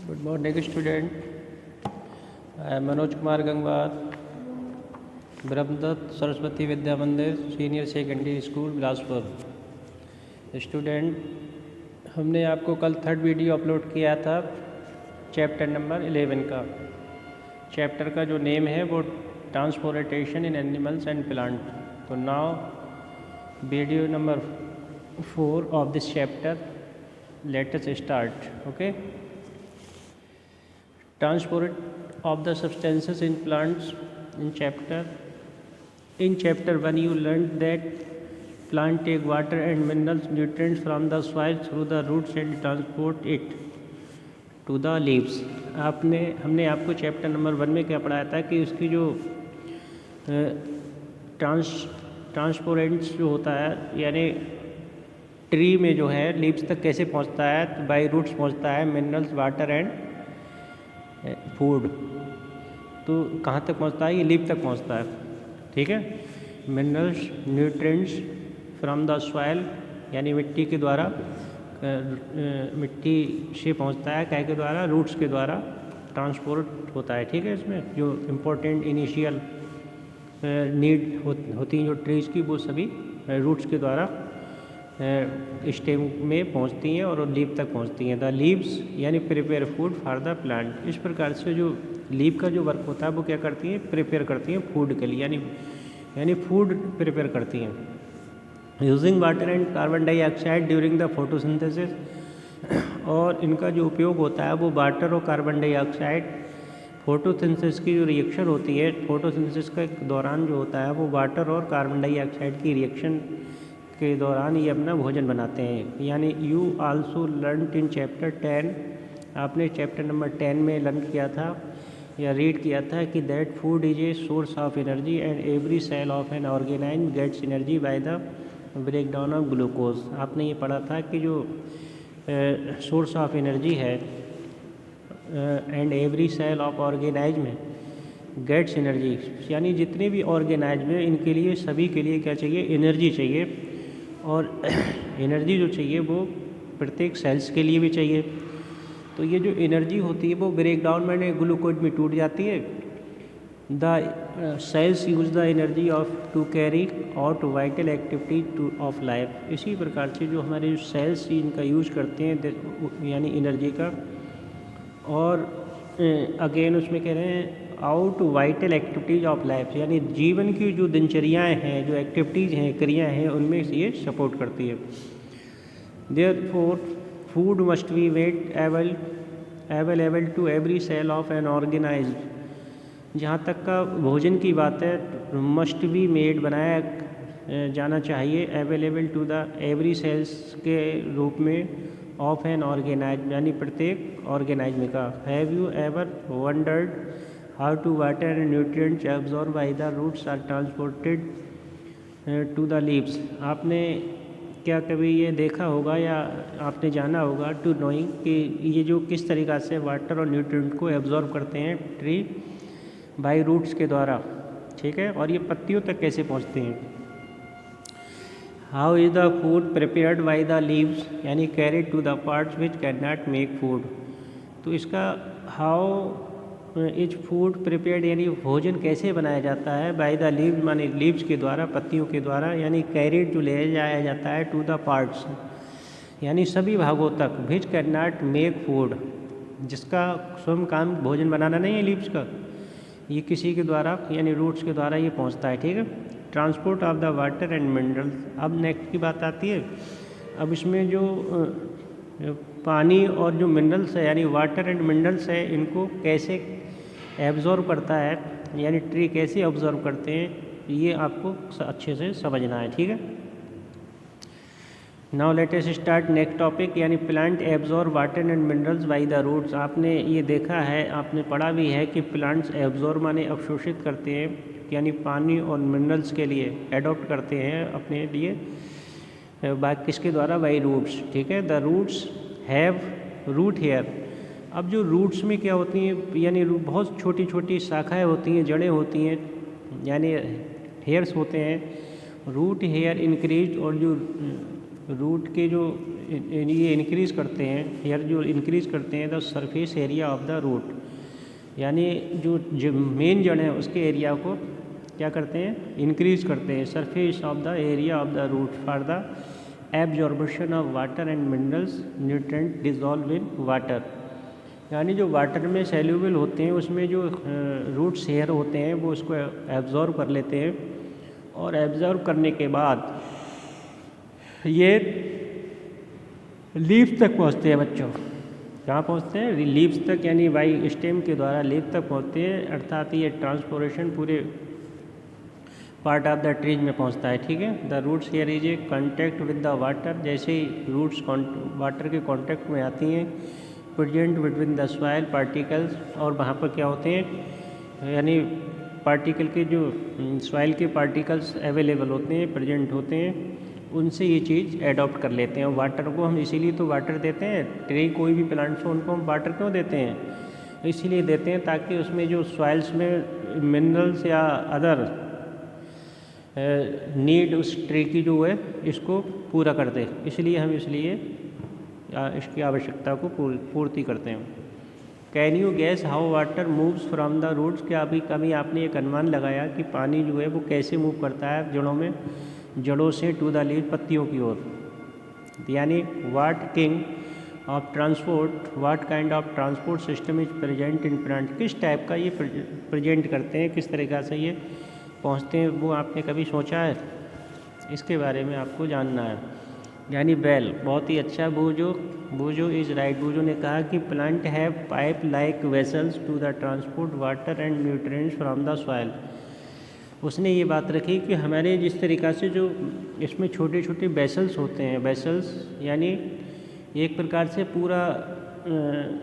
Good morning, student. I am Manoj Kumar Gangwar, Brahmadatta Saraswati Vidya मंदिर senior secondary school Bilaspur. Student, हमने आपको कल थर्ड वीडियो अपलोड किया था चैप्टर नंबर 11 का। चैप्टर का जो नेम है वो transportation in animals and plant. तो now video number 4 of this chapter, let us start. Okay. Transport of the substances in plants in chapter 1 you learned that plant take water and minerals nutrients from the soil through the roots and transport it to the leaves। हमने आपको chapter number 1 में क्या पढ़ाया था कि उसकी जो ट्रांसपोरेंट्स जो होता है यानी ट्री में जो है लीव्स तक कैसे पहुंचता है, तो बाई रूट्स पहुंचता है, मिनरल्स वाटर एंड फूड। तो कहाँ तक पहुँचता है? ये लीफ तक पहुँचता है। ठीक है। Minerals nutrients from the soil यानी मिट्टी के द्वारा, मिट्टी से पहुँचता है, क्या के द्वारा? रूट्स के द्वारा ट्रांसपोर्ट होता है। ठीक है। इसमें जो इम्पोर्टेंट इनिशियल नीड होती हैं जो ट्रीज़ की, वो सभी रूट्स के द्वारा स्टेम में पहुंचती हैं और लीफ तक पहुंचती हैं। द लीव्स यानी prepare food for the plant. इस प्रकार से जो लीफ का जो वर्क होता है वो क्या करती हैं? प्रिपेयर करती हैं फूड के लिए, यानी फूड प्रिपेयर करती हैं using water and carbon dioxide during the photosynthesis. और इनका जो उपयोग होता है वो वाटर और कार्बन डाइऑक्साइड, फोटोसिंथेसिस की जो रिएक्शन होती है, फोटोसिंथेसिस के दौरान जो होता है वो वाटर और कार्बन डाइऑक्साइड की रिएक्शन के दौरान ये अपना भोजन बनाते हैं। यानी you also learn in chapter 10, आपने चैप्टर नंबर 10 में लर्न किया था या रीड किया था कि that food is a source of energy and every cell of an organise gets energy by the break down of glucose. आपने ये पढ़ा था कि जो सोर्स ऑफ एनर्जी है and every cell of organise में गेट्स एनर्जी, यानी जितने भी ऑर्गेनाइज में इनके लिए सभी के लिए क्या चाहिए? एनर्जी चाहिए। और एनर्जी जो चाहिए वो प्रत्येक सेल्स के लिए भी चाहिए। तो ये जो एनर्जी होती है वो ब्रेक डाउन में ग्लूकोज में टूट जाती है। The cells use the energy of to carry out vital activity of life. इसी प्रकार से जो हमारे जो सेल्स इनका यूज करते हैं यानी एनर्जी का, और अगेन उसमें कह रहे हैं out vital activities of life, यानी जीवन की जो दिनचर्याएँ हैं, जो एक्टिविटीज़ हैं, क्रियाएँ हैं, उनमें ये सपोर्ट करती है। Therefore food must be made available to every cell of an organism. जहाँ तक का भोजन की बात है, मस्ट बी मेड बनाया जाना चाहिए available to the every cells के रूप में ऑफ एन ऑर्गेनाइज, यानी प्रत्येक ऑर्गेनाइज्म का। Have you ever wondered how to water and nutrients absorbed by the roots are transported to the leaves। आपने क्या कभी ये देखा होगा या आपने जाना होगा टू नोइंग कि ये जो किस तरीक़ा से वाटर और न्यूट्रिएंट को एब्जॉर्ब करते हैं ट्री बाय रूट्स के द्वारा। ठीक है। और ये पत्तियों तक कैसे पहुंचते हैं। How is the food prepared by the leaves, यानी carried to the parts which can not make food. तो इसका हाउ इज फूड प्रिपेयर्ड यानी भोजन कैसे बनाया जाता है बाय द लीव्स, माने लीव्स के द्वारा, पत्तियों के द्वारा, यानी कैरिड जो ले जाया जाता है टू द पार्ट्स, यानी सभी भागों तक, विच कैन नॉट मेक फूड, जिसका स्वयं काम भोजन बनाना नहीं है लीव्स का, ये किसी के द्वारा यानी रूट्स के द्वारा ये पहुंचता है। ठीक है। Transport of the water and minerals. अब नेक्स्ट की बात आती है। अब इसमें जो पानी और जो मिनरल्स है यानी वाटर एंड मिनरल्स है, इनको कैसे एब्जॉर्ब करता है, यानी ट्री कैसे ऑब्जर्व करते हैं, ये आपको अच्छे से समझना है। ठीक है। Now let us start next topic, यानी plant absorb water and minerals by the roots. आपने ये देखा है, आपने पढ़ा भी है कि प्लांट्स एब्जॉर्ब माने अवशोषित करते हैं, यानी पानी और मिनरल्स के लिए एडॉप्ट करते हैं अपने लिए, किसके द्वारा? By roots. ठीक है। The roots have root hair. अब जो रूट्स में क्या होती हैं, यानी बहुत छोटी छोटी शाखाएं होती हैं, जड़ें होती हैं, यानी हेयर्स होते हैं। रूट हेयर इंक्रीज, और जो रूट के जो ये इंक्रीज़ करते हैं, हेयर जो इंक्रीज़ करते हैं the surface area of the root, यानी जो मेन जड़ है उसके एरिया को क्या करते हैं, इंक्रीज़ करते हैं। Surface of the area of the root for the absorption of water and minerals nutrient dissolve in water, यानी जो वाटर में सेल्यूबल होते हैं उसमें जो रूट्स हेयर होते हैं वो उसको एब्जॉर्ब कर लेते हैं, और एब्जॉर्ब करने के बाद ये लीव्स तक पहुंचते हैं बच्चों। कहाँ पहुंचते हैं, लीव्स तक, यानी बाई स्टेम के द्वारा लीव तक पहुंचते हैं, अर्थात ये ट्रांसपोरेशन पूरे पार्ट ऑफ द ट्रीज में पहुंचता है। ठीक है, the roots hair is a contact with the water, जैसे ही रूट्स वाटर के कॉन्टैक्ट में आती हैं, present between the soil particles, और वहाँ पर क्या होते हैं, यानी पार्टिकल के जो सॉइल के पार्टिकल्स अवेलेबल होते हैं, प्रेजेंट होते हैं, उनसे ये चीज़ एडॉप्ट कर लेते हैं। वाटर को हम इसीलिए तो वाटर देते हैं, ट्री कोई भी प्लांट्स हो उनको हम वाटर क्यों देते हैं, इसीलिए देते हैं ताकि उसमें जो सॉइल्स में मिनरल्स या अदर नीड उस ट्री की जो है इसको पूरा कर दे, इसलिए इसकी आवश्यकता को पूर्ति करते हैं। Can you guess how water moves from the roots, क्या अभी कभी आपने एक अनुमान लगाया कि पानी जो है वो कैसे मूव करता है जड़ों में, जड़ों से टू द लीव, पत्तियों की ओर, यानी what king of transport, what kind of transport system is present in plant, किस टाइप का ये प्रेजेंट करते हैं, किस तरीक़ा से ये पहुँचते हैं, वो आपने कभी सोचा है, इसके बारे में आपको जानना है। यानी बेल, बहुत ही अच्छा। बूजो इज राइट, बूजो ने कहा कि plant have pipe like vessels to the transport water and nutrients from the soil. उसने ये बात रखी कि हमारे जिस तरीक़ा से जो इसमें छोटे छोटे वेसल्स होते हैं, वेसल्स यानी एक प्रकार से पूरा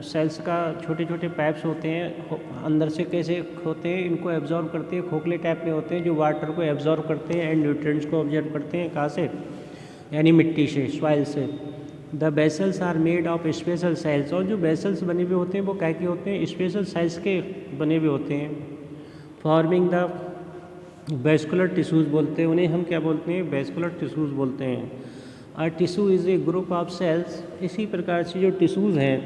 सेल्स का छोटे छोटे पाइप्स होते हैं, अंदर से कैसे होते हैं, इनको एब्जॉर्ब करते हैं, खोखले टाइप में होते हैं जो वाटर को एब्जॉर्ब करते हैं एंड न्यूट्रिएंट्स को ऑब्जर्व करते हैं, कहाँ से, यानी मिट्टी से, सॉइल से। The vessels are made of special cells, और जो बेसल्स बने हुए होते हैं वो क्या के होते हैं, स्पेशल सेल्स के बने हुए होते हैं। फॉर्मिंग द वेस्कुलर टिश्यूज़ बोलते हैं उन्हें, हम क्या बोलते हैं, वेस्कुलर टिश्यूज़ बोलते हैं। और tissue is a group of cells, इसी प्रकार से जो टिश्यूज़ हैं,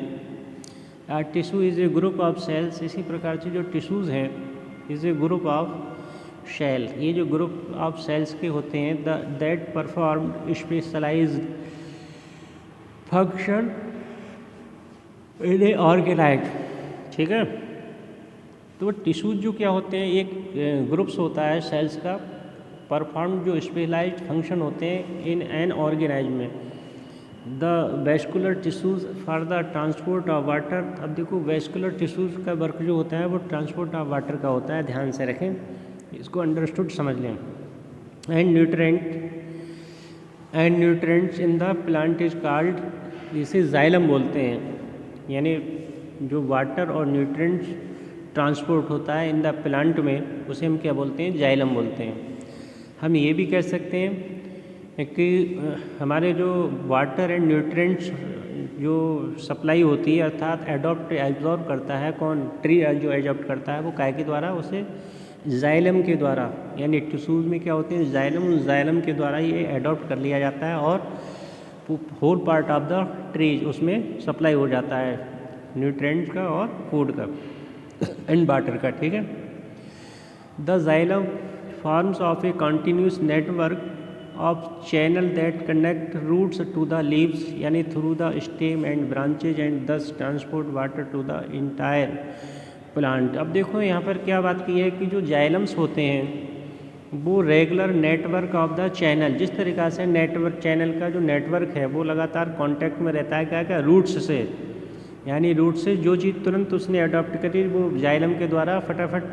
tissue is a group of cells, इसी प्रकार से जो टिश्यूज़ हैं is a group of cells, ये जो ग्रुप ऑफ सेल्स के होते हैं, that perform specialized function in a organism. ठीक है, तो टिश्यूज जो क्या होते हैं, एक ग्रुप्स होता है सेल्स का, परफॉर्म जो स्पेशलाइज्ड फंक्शन होते हैं इन एन ऑर्गेनाइज में। The vascular tissues for the transport of water, अब देखो वेस्कुलर टिश्यूज का वर्क जो होता है वो ट्रांसपोर्ट ऑफ वाटर का होता है, ध्यान से रखें, इसको अंडरस्टूड समझ लें। And nutrients in the plant is called, जिसे जाइलम बोलते हैं, यानी जो वाटर और न्यूट्रिएंट्स ट्रांसपोर्ट होता है इन द प्लांट में, उसे हम क्या बोलते हैं, जाइलम बोलते हैं। हम ये भी कह सकते हैं कि हमारे जो वाटर एंड न्यूट्रिएंट्स जो सप्लाई होती है, अर्थात एब्जॉर्ब करता है कौन, ट्री जो एडॉप्ट करता है वो काय के द्वारा, उसे जाइलम के द्वारा, यानी टिश्यूज में क्या होते हैं जाइलम, जाइलम के द्वारा ये एडॉप्ट कर लिया जाता है और whole part of the trees उसमें सप्लाई हो जाता है न्यूट्रिएंट्स का और फूड का एंड वाटर का। ठीक है, the xylem forms of a continuous network of channel that connect roots to the leaves, यानी through the stem and branches and thus transport water to the entire plant. अब देखो यहाँ पर क्या बात की है कि जो जाइलम्स होते हैं वो regular network of the channel, जिस तरीक़ा से नेटवर्क चैनल का जो नेटवर्क है वो लगातार कांटेक्ट में रहता है क्या क्या, रूट्स से, यानी रूट से जो चीज़ तुरंत उसने अडॉप्ट करी वो जाइलम के द्वारा फटाफट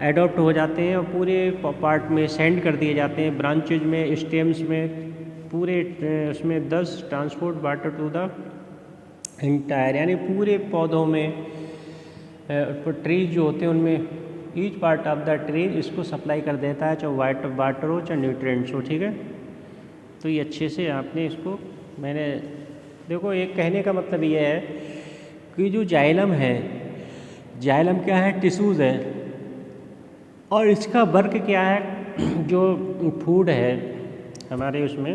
एडॉप्ट हो जाते हैं और पूरे पार्ट में सेंड कर दिए जाते हैं, ब्रांचेज में, स्टेम्स में, पूरे उसमें 10 transport water to the entire, यानी पूरे पौधों में, ट्रीज जो होते हैं उनमें each part of the tree इसको सप्लाई कर देता है, चाहे वाटर हो चाहे न्यूट्रिएंट्स हो। ठीक है, तो ये अच्छे से आपने इसको, मैंने देखो एक कहने का मतलब ये है कि जो जाइलम है, जाइलम क्या है, टिश्यूज़ है, और इसका वर्क क्या है, जो फूड है हमारे उसमें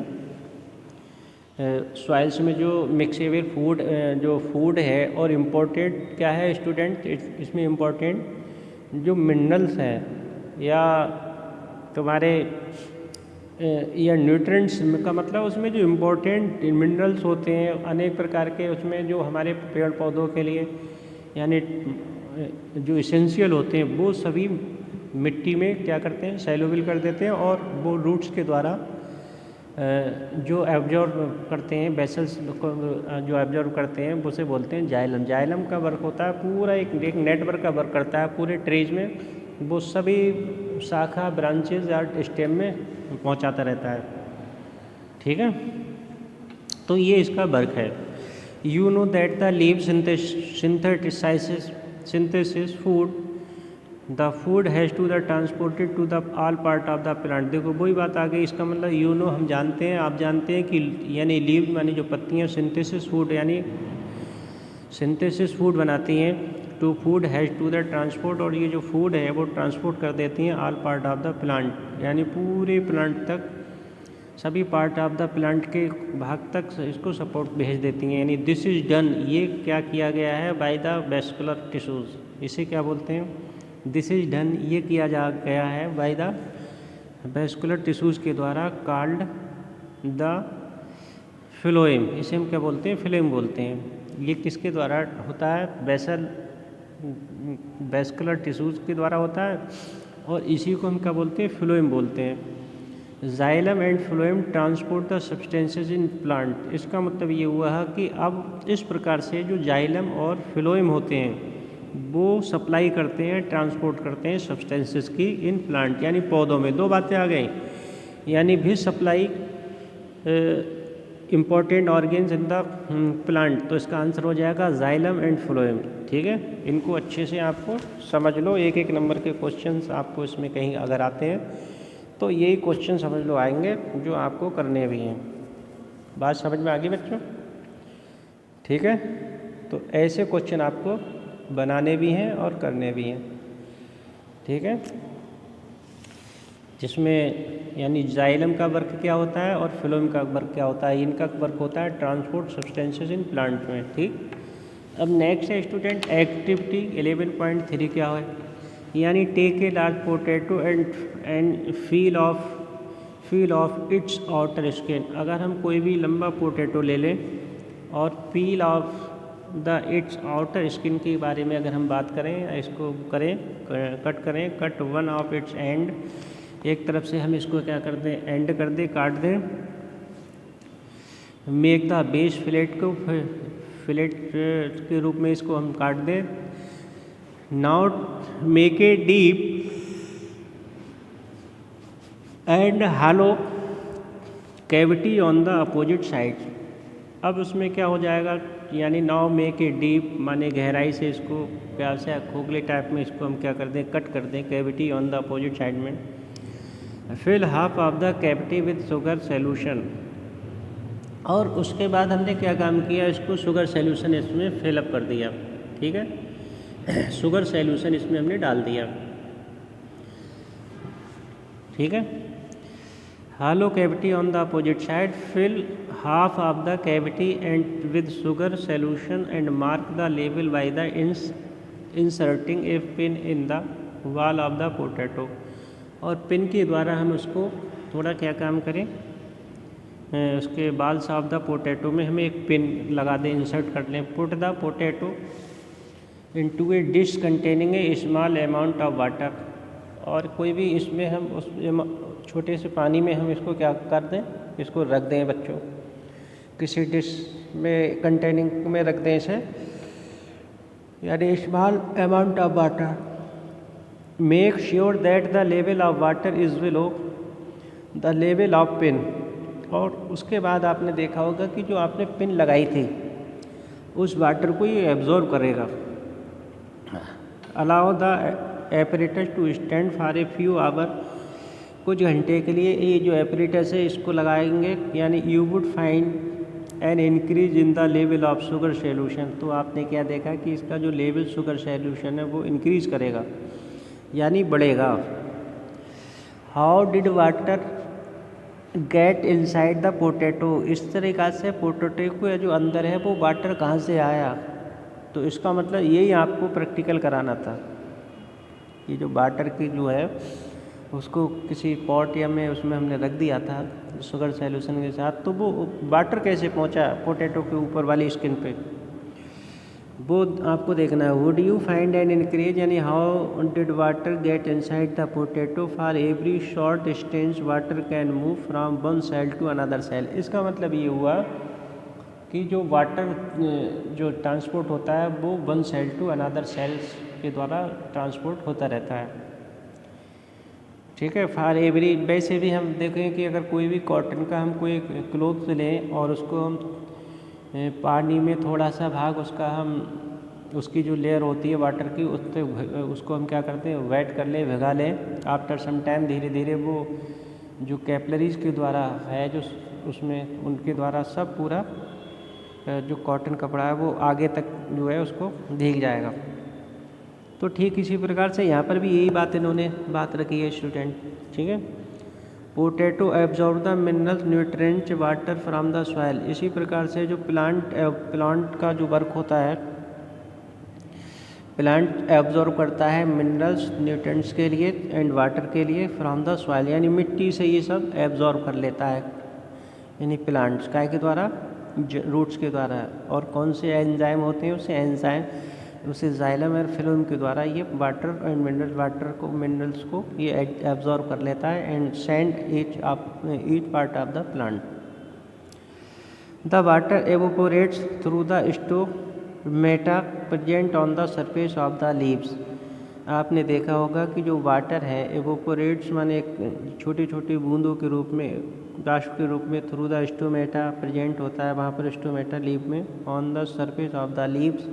सॉइल्स में जो मिक्सेबल फूड जो फूड है और इम्पोर्टेंट क्या है स्टूडेंट, इसमें इम्पोर्टेंट जो मिनरल्स हैं या तुम्हारे या न्यूट्रिएंट्स का मतलब उसमें जो इम्पोर्टेंट मिनरल्स होते हैं अनेक प्रकार के, उसमें जो हमारे पेड़ पौधों के लिए यानी जो इसेंशियल होते हैं वो सभी मिट्टी में क्या करते हैं, सैल्यूबल कर देते हैं और वो रूट्स के द्वारा जो एब्जॉर्ब करते हैं, वेसल्स जो एब्जॉर्ब करते हैं उसे बोलते हैं जाइलम। जाइलम का वर्क होता है पूरा एक नेटवर्क का वर्क करता है पूरे ट्रीज में, वो सभी शाखा ब्रांचेज या स्टेम में पहुंचाता रहता है। ठीक है, तो ये इसका वर्क है। You know that the leave synthesis food, the food has to the transported to the all part of the plant. देखो वही बात आ गई, इसका मतलब यू नो हम जानते हैं, आप जानते हैं कि यानी लीव यानी जो पत्तियां सिंथेसिस फूड यानी सिंथेसिस फूड बनाती हैं, to food has to the transport, और ये जो फूड है वो ट्रांसपोर्ट कर देती हैं all part of the plant यानी पूरे प्लांट तक, सभी पार्ट ऑफ द प्लांट के भाग तक इसको सपोर्ट भेज देती हैं। यानी दिस इज़ डन, ये क्या किया गया है बाय द वेस्कुलर टिश्यूज़, इसे क्या बोलते हैं, दिस इज़ डन, ये किया जा गया है बाय द वेस्कुलर टिश्यूज़ के द्वारा, कॉल्ड द फ्लोएम, इसे हम क्या बोलते हैं, फ्लोएम बोलते हैं। ये किसके द्वारा होता है, वेस्कुलर टिश्यूज़ के द्वारा होता है और इसी को हम क्या बोलते हैं, फ्लोएम बोलते हैं। Xylem and phloem transport the substances in plant, इसका मतलब ये हुआ है कि अब इस प्रकार से जो जाइलम और फ्लोएम होते हैं वो सप्लाई करते हैं, ट्रांसपोर्ट करते हैं सब्सटेंसेस की इन प्लांट यानी पौधों में। दो बातें आ गई, यानी भी supply important organs in the plant, तो इसका आंसर हो जाएगा जाइलम एंड फ्लोएम। ठीक है, इनको अच्छे से आपको समझ लो, एक एक नंबर के क्वेश्चंस आपको इसमें कहीं अगर आते हैं तो यही क्वेश्चन समझ लो आएंगे जो आपको करने भी हैं। बात समझ में आ गई बच्चों? ठीक है, तो ऐसे क्वेश्चन आपको बनाने भी हैं और करने भी हैं। ठीक है, जिसमें यानी जाइलम का वर्क क्या होता है और फ्लोएम का वर्क क्या होता है, इनका वर्क होता है ट्रांसपोर्ट सब्सटेंसेस इन प्लांट में। ठीक, अब नेक्स्ट है स्टूडेंट एक्टिविटी 11.3 क्या है, यानी take a large potato and peel off its outer skin. अगर हम कोई भी लंबा पोटैटो ले लें और peel off the its outer skin के बारे में अगर हम बात करें, इसको cut one of its end, एक तरफ से हम इसको क्या कर दें, एंड कर दें, काट दें। मेक द बेस फिलेट के रूप में इसको हम काट दें। Now make a deep and hollow cavity on the opposite side. अब उसमें क्या हो जाएगा, यानी नाउ मेक ए डीप माने गहराई से इसको प्यार से खोखले टाइप में इसको हम क्या कर दें, कट कर दें, cavity on the opposite side में। Fill half of the cavity with sugar solution, और उसके बाद हमने क्या काम किया, इसको शुगर सॉल्यूशन इसमें फिलअप कर दिया। ठीक है, शुगर सॉल्यूशन इसमें हमने डाल दिया। ठीक है, hollow cavity on the opposite side, fill half of the cavity and with sugar solution and mark the level by the inserting a pin in the wall of the potato. और pin के द्वारा हम उसको थोड़ा क्या काम करें, उसके बाल्स ऑफ द पोटैटो में हमें एक पिन लगा दें, इंसर्ट कर लें। Put the potato into A dish containing A small amount of water, और कोई भी इसमें हम उस छोटे से पानी में हम इसको क्या कर दें, इसको रख दें बच्चों, किसी डिश में कंटेनिंग में रख दें इसे, यानी small amount of water. Make sure that the level of water is below the level of pin. और उसके बाद आपने देखा होगा कि जो आपने पिन लगाई थी उस वाटर को ये एब्जॉर्ब करेगा। Allow the apparatus to stand for a few hour, कुछ घंटे के लिए ये जो एपरेटस है इसको लगाएंगे, यानी you would find an increase in the level of sugar solution. तो आपने क्या देखा कि इसका जो लेवल शुगर सॉल्यूशन है वो इंक्रीज करेगा यानी बढ़ेगा। How did water get inside the potato, इस तरीक़ा से पोटैटो को जो अंदर है वो वाटर कहाँ से आया, तो इसका मतलब यही आपको प्रैक्टिकल कराना था। ये जो वाटर की जो है उसको किसी पॉट या में उसमें हमने रख दिया था शुगर सॉल्यूशन के साथ, तो वो वाटर कैसे पहुंचा पोटैटो के ऊपर वाली स्किन पे, वो आपको देखना है। Would you find an increase, यानी how did water get inside the potato, for every short distance water can move from one cell to another cell. इसका मतलब ये हुआ कि जो वाटर जो ट्रांसपोर्ट होता है वो one cell to another cells के द्वारा ट्रांसपोर्ट होता रहता है, ठीक है। फॉर एवरी, वैसे भी हम देखें कि अगर कोई भी कॉटन का हम कोई क्लोथ लें और उसको हम पानी में थोड़ा सा भाग उसका हम उसकी जो लेयर होती है वाटर की उससे उसको हम क्या करते हैं, वेट कर लें, भिगा लें। आफ्टर सम टाइम धीरे धीरे वो जो कैपिलरीज के द्वारा है जो उसमें उनके द्वारा सब पूरा जो कॉटन कपड़ा है वो आगे तक जो है उसको भीग जाएगा। तो ठीक इसी प्रकार से यहाँ पर भी यही बात इन्होंने बात रखी है स्टूडेंट, ठीक है। Potato absorb the minerals nutrients water from the soil, इसी प्रकार से जो प्लांट का जो वर्क होता है, प्लांट एब्जॉर्ब करता है मिनरल्स न्यूट्रिएंट्स के लिए एंड वाटर के लिए फ्रॉम द सॉइल, यानी मिट्टी से ये सब एब्जॉर्ब कर लेता है, यानी प्लांट्स काय के द्वारा, रूट्स के द्वारा। और कौन से एंजाइम होते हैं उसे एंजाइम उसे जाइलम और फिल्म के द्वारा ये वाटर एंड मिनरल्स को ये एब्जॉर्ब कर लेता है and send each part of the plant. The water evaporates through the stomata present on the surface of the leaves. आपने देखा होगा कि जो वाटर है एवोपोरेट्स माने छोटी छोटी बूंदों के रूप में, बाष्प के रूप में, थ्रू द स्टोमेटा प्रेजेंट होता है वहाँ पर स्टोमेटा लीव में, on the surface of the leaves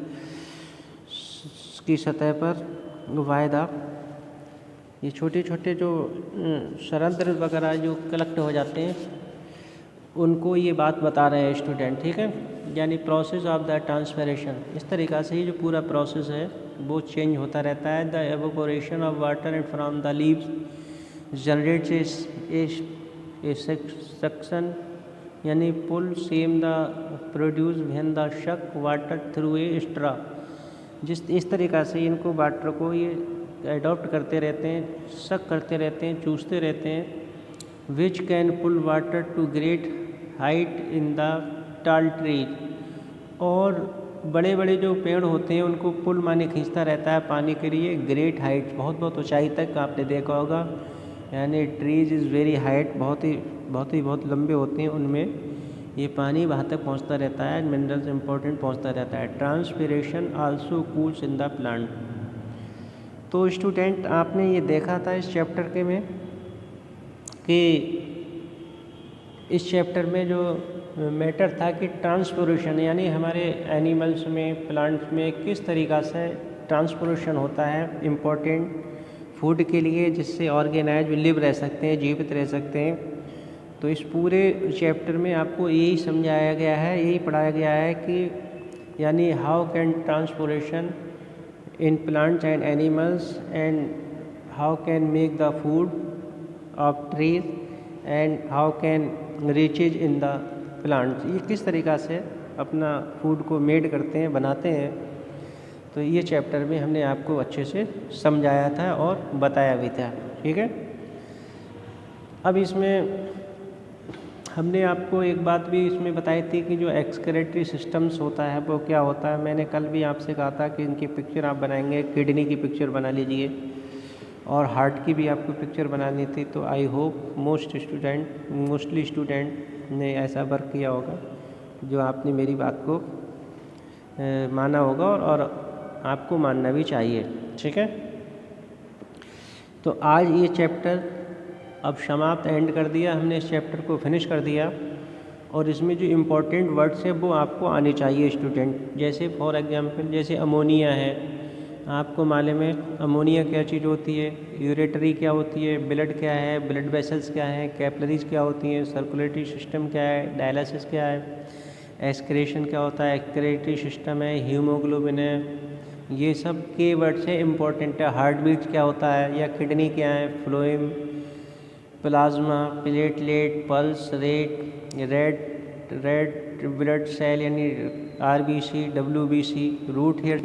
की सतह पर, वायदा ये छोटे छोटे जो सरंध्र वगैरह जो कलेक्ट हो जाते हैं उनको ये बात बता रहे हैं स्टूडेंट, ठीक है। यानी प्रोसेस ऑफ द ट्रांसपरेशन, इस तरीक़ा से ये जो पूरा प्रोसेस है वो चेंज होता रहता है। The evaporation of water and from the leaves generates a suction, यानी pull same the produce when the suck water through a straw, इस तरीक़ा से इनको वाटर को ये एडॉप्ट करते रहते हैं, शक करते रहते हैं, चूसते रहते हैं। Which can pull water to great height in the tall trees, और बड़े बड़े जो पेड़ होते हैं उनको पुल माने खींचता रहता है पानी के लिए ग्रेट हाइट, बहुत बहुत ऊंचाई तक आपने देखा होगा, यानी ट्रीज इज़ वेरी हाइट, बहुत लंबे होते हैं, उनमें ये पानी वहाँ तक पहुँचता रहता है, मिनरल्स इम्पोर्टेंट पहुँचता रहता है। Transpiration also cools in the plant. तो स्टूडेंट आपने ये देखा था इस चैप्टर के में कि इस चैप्टर में जो मैटर था कि ट्रांसपोरेशन, यानी हमारे एनिमल्स में, प्लांट्स में किस तरीक़ा से ट्रांसपोरेशन होता है इम्पोर्टेंट फूड के लिए, जिससे ऑर्गेनाइज लिव रह सकते हैं, जीवित रह सकते हैं। तो इस पूरे चैप्टर में आपको यही समझाया गया है, यही पढ़ाया गया है कि यानी how can transportation in plants and animals and how can make the food of trees and how can reaches in the plants, ये किस तरीक़ा से अपना फूड को मेड करते हैं, बनाते हैं। तो ये चैप्टर में हमने आपको अच्छे से समझाया था और बताया भी था, ठीक है। अब इसमें हमने आपको एक बात भी इसमें बताई थी कि जो एक्सक्रेटरी सिस्टम्स होता है वो क्या होता है। मैंने कल भी आपसे कहा था कि इनकी पिक्चर आप बनाएंगे, किडनी की पिक्चर बना लीजिए और हार्ट की भी आपको पिक्चर बनानी थी। तो आई होप मोस्टली स्टूडेंट ने ऐसा वर्क किया होगा जो आपने मेरी बात को माना होगा और आपको मानना भी चाहिए, ठीक है। तो आज ये चैप्टर अब समाप्त एंड कर दिया हमने, इस चैप्टर को फिनिश कर दिया और इसमें जो इम्पोर्टेंट वर्ड्स है वो आपको आने चाहिए स्टूडेंट। जैसे फॉर एग्जांपल जैसे अमोनिया है, आपको मालूम है अमोनिया क्या चीज़ होती है, यूरेटरी क्या होती है, ब्लड क्या है, ब्लड वेसल्स क्या हैं, कैपिलरीज क्या होती हैं, सर्कुलेटरी सिस्टम क्या है, डायलिसिस क्या है, एक्सक्रेशन क्या होता है, एक्सक्रेटरी सिस्टम है, हीमोग्लोबिन है, ये सब के वर्ड्स है इम्पोर्टेंट है। हार्ट बीट क्या होता है या किडनी क्या है, phloem plasma, platelet, pulse rate, red blood cell यानी RBC, WBC, रूट हेयर